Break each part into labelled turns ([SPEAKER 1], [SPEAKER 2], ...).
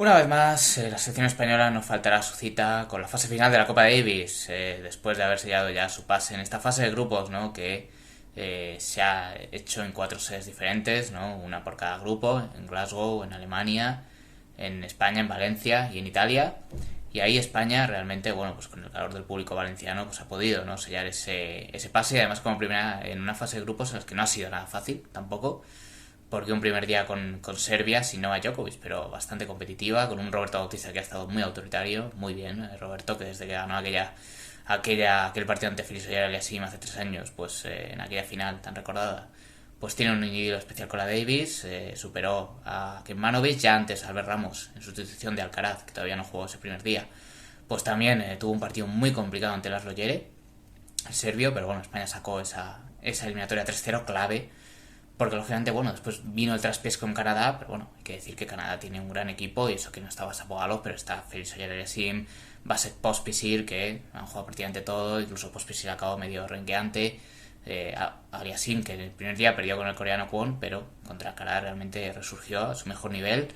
[SPEAKER 1] Una vez más, la selección española no faltará a su cita con la fase final de la Copa Davis, después de haber sellado ya su pase en esta fase de grupos, ¿no? Que se ha hecho en 4 sedes diferentes, ¿no? Una por cada grupo, en Glasgow, en Alemania, en España, en Valencia y en Italia. Y ahí España realmente, bueno, pues con el calor del público valenciano, pues ha podido, ¿no? Sellar ese pase, y además como primera en una fase de grupos en los que no ha sido nada fácil tampoco, porque un primer día con Serbia, sin Novak Djokovic, pero bastante competitiva, con un Roberto Bautista que ha estado muy autoritario, muy bien, Roberto, que desde que ganó aquel partido ante Félix Auger-Aliassime hace 3 años, pues en aquella final tan recordada, pues tiene un individuo especial con la Davis, superó a Kecmanovic, ya antes Albert Ramos, en sustitución de Alcaraz, que todavía no jugó ese primer día, pues también tuvo un partido muy complicado ante Laslo Djere, el serbio, pero bueno, España sacó esa eliminatoria 3-0 clave, porque lógicamente, bueno, después vino el traspiés con Canadá, pero bueno, hay que decir que Canadá tiene un gran equipo, y eso que no estaba Shapovalov, pero está Félix Auger-Aliassime, Vasek Pospisil, que han jugado prácticamente todo, incluso Pospisil acabó medio renqueante, Aliassime, que en el primer día perdió con el coreano Kwon, pero contra Canadá realmente resurgió a su mejor nivel,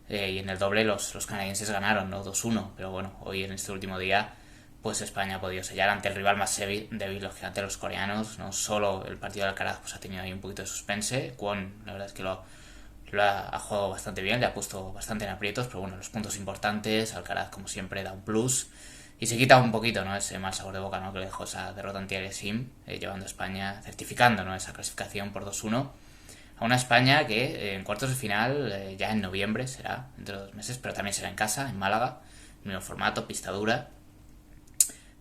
[SPEAKER 1] y en el doble los canadienses ganaron, ¿no? 2-1, pero bueno, hoy en este último día pues España ha podido sellar ante el rival más débil, lógicamente los coreanos. No solo el partido de Alcaraz pues ha tenido ahí un poquito de suspense. Kwon, la verdad es que ha jugado bastante bien, le ha puesto bastante en aprietos, pero bueno, los puntos importantes, Alcaraz como siempre da un plus y se quita un poquito, ¿no? Ese mal sabor de boca, ¿no? Que le dejó esa derrota ante Aliassime, llevando a España, certificando, ¿no? Esa clasificación por 2-1 a una España que en cuartos de final, ya en noviembre será, dentro de 2 meses, pero también será en casa, en Málaga, mismo formato, pista dura,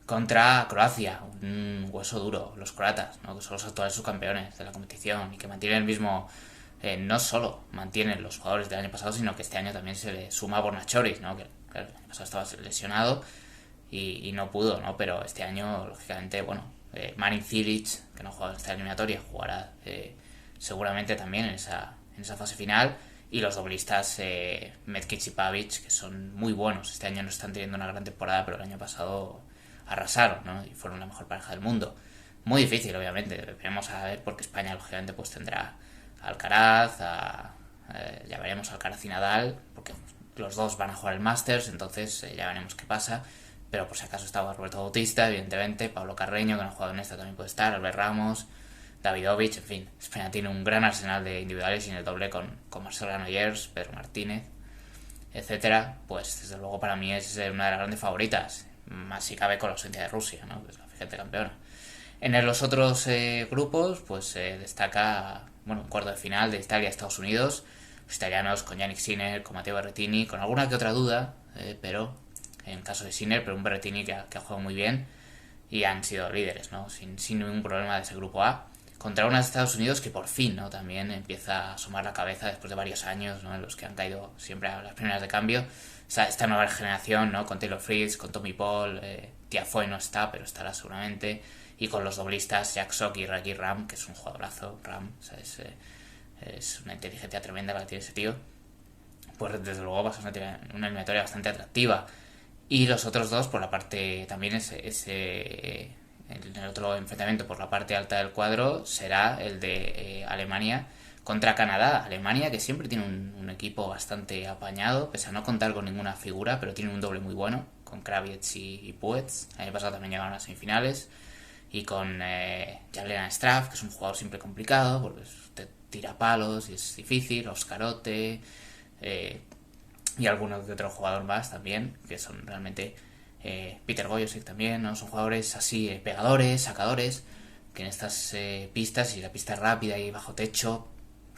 [SPEAKER 1] contra Croacia, un hueso duro, los croatas, ¿no? Que son los actuales subcampeones de la competición y que mantienen el mismo, no solo mantienen los jugadores del año pasado, sino que este año también se le suma a Borna Choric, ¿no? Que claro, el año pasado estaba lesionado y no pudo, ¿no? Pero este año, lógicamente, bueno, Marin Cilic, que no juega en esta eliminatoria, jugará seguramente también en esa fase final. Y los doblistas, Metkic y Pavic, que son muy buenos. Este año no están teniendo una gran temporada, pero el año pasado arrasaron, ¿no? Y fueron la mejor pareja del mundo. Muy difícil, obviamente. Veremos a ver, porque España, lógicamente, pues tendrá a Alcaraz, ya veremos a Alcaraz y Nadal, porque los dos van a jugar el Masters, entonces ya veremos qué pasa. Pero por si acaso estaba Roberto Bautista, evidentemente, Pablo Carreño, que no ha jugado en esta, también puede estar, Albert Ramos, Davidovich, en fin. España tiene un gran arsenal de individuales, y en el doble con Marcelo Granollers, Pedro Martínez, etcétera. Pues desde luego para mí es una de las grandes favoritas, más si cabe con la ausencia de Rusia, ¿no? Que es la vigente campeona. En los otros grupos, pues destaca, bueno, un cuarto de final de Italia-Estados Unidos, los italianos con Yannick Sinner, con Matteo Berrettini, con alguna que otra duda, pero en caso de Sinner, pero un Berrettini que ha jugado muy bien y han sido líderes, ¿no? Sin ningún problema de ese grupo A, contra unas Estados Unidos que por fin, ¿no? También empieza a asomar la cabeza después de varios años, ¿no? En los que han caído siempre a las primeras de cambio. O sea, esta nueva generación, ¿no? Con Taylor Fritz, con Tommy Paul, Tiafoe no está, pero estará seguramente, y con los doblistas Jack Sock y Raji Ram, que es un jugadorazo. Ram, o sea, es una inteligencia tremenda la que tiene ese tío. Pues desde luego va a ser una eliminatoria bastante atractiva. Y los otros dos, por la parte, también el otro enfrentamiento por la parte alta del cuadro será el de Alemania contra Canadá. Alemania, que siempre tiene un equipo bastante apañado, pese a no contar con ninguna figura, pero tiene un doble muy bueno, con Kravitz y Puetz. El año pasado también llegaron a las semifinales. Y con Jan-Lennard Straff, que es un jugador siempre complicado, porque te tira palos y es difícil, Oscarote, y algunos de otro jugador más también, que son realmente Peter Gojosek también, ¿no? Son jugadores así, pegadores, sacadores, que en estas pistas, y la pista es rápida y bajo techo,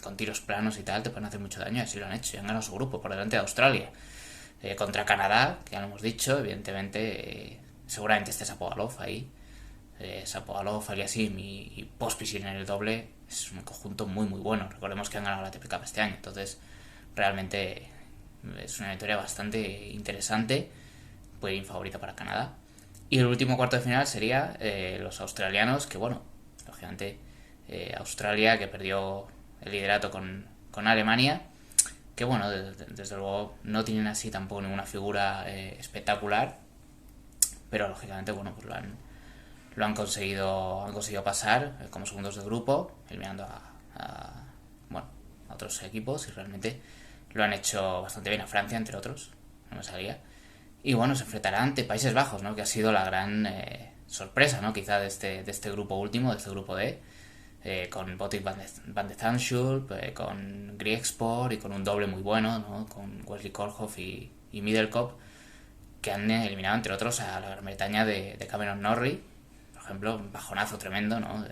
[SPEAKER 1] con tiros planos y tal, te pueden hacer mucho daño, y así lo han hecho, y han ganado su grupo por delante de Australia. Contra Canadá, que ya lo hemos dicho, evidentemente, seguramente esté Shapovalov ahí, Shapovalov, Aliassime y Pospisil en el doble, es un conjunto muy muy bueno. Recordemos que han ganado la ATP Cup este año, entonces realmente es una victoria bastante interesante, puede ir favorita para Canadá. Y el último cuarto de final sería los australianos, que bueno, lógicamente Australia, que perdió el liderato con Alemania, que bueno, desde luego no tienen así tampoco ninguna figura espectacular, pero lógicamente bueno, pues han conseguido pasar como segundos de grupo, eliminando bueno, a otros equipos, y realmente lo han hecho bastante bien, a Francia, entre otros, no me salía. Y bueno, se enfrentará ante Países Bajos, ¿no? Que ha sido la gran sorpresa, ¿no? Quizá de este grupo último, de este grupo D, con Botic Van de Zandschulp, con Griekspor y con un doble muy bueno, ¿no? Con Wesley Koolhof y Middelkoop, que han eliminado, entre otros, a la Gran Bretaña de Cameron Norrie, por ejemplo, un bajonazo tremendo, ¿no?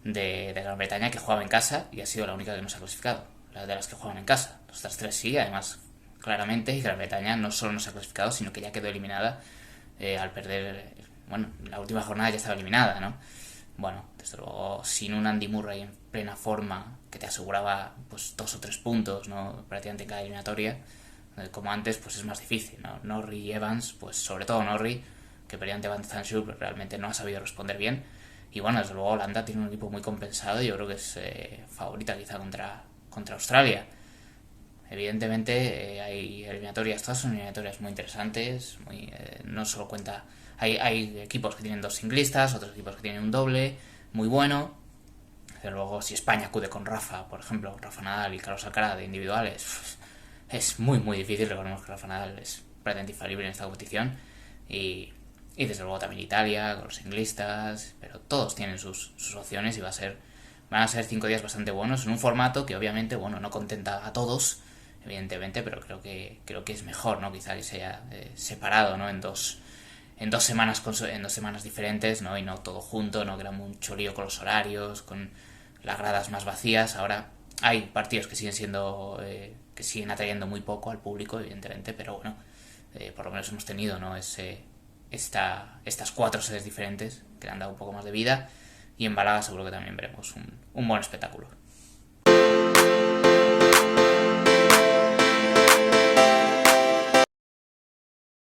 [SPEAKER 1] De Gran Bretaña, que jugaba en casa y ha sido la única que no se ha clasificado, la de las que juegan en casa. Las otras tres sí, además, claramente, y Gran Bretaña no solo no se ha clasificado, sino que ya quedó eliminada al perder. Bueno, la última jornada ya estaba eliminada, ¿no? Bueno, desde luego, sin un Andy Murray en plena forma que te aseguraba pues 2 o 3 puntos, ¿no? Prácticamente en cada eliminatoria, como antes, pues es más difícil, ¿no? Norrie y Evans, pues sobre todo Norrie, que peleó ante Van Zandt, realmente no ha sabido responder bien. Y bueno, desde luego Holanda tiene un equipo muy compensado y yo creo que es favorita quizá contra Australia. Evidentemente hay eliminatorias, todas son eliminatorias muy interesantes, no solo cuenta. Hay equipos que tienen 2 singlistas, otros equipos que tienen un doble, muy bueno. Pero luego, si España acude con Rafa, por ejemplo, Rafa Nadal y Carlos Alcaraz de individuales, es muy muy difícil. Recordemos que Rafa Nadal es prácticamente infalible en esta competición. Y desde luego también Italia, con los singlistas, pero todos tienen sus opciones y van a ser 5 días bastante buenos en un formato que obviamente, bueno, no contenta a todos, evidentemente, pero creo que es mejor, ¿no? Quizá que sea separado, ¿no? En dos semanas diferentes, ¿no? Y no todo junto, ¿no? Que era mucho lío con los horarios, con las gradas más vacías. Ahora hay partidos que siguen siendo, que siguen atrayendo muy poco al público, evidentemente, pero bueno, por lo menos hemos tenido, ¿no? Estas 4 sedes diferentes que le han dado un poco más de vida, y en Málaga seguro que también veremos un buen espectáculo.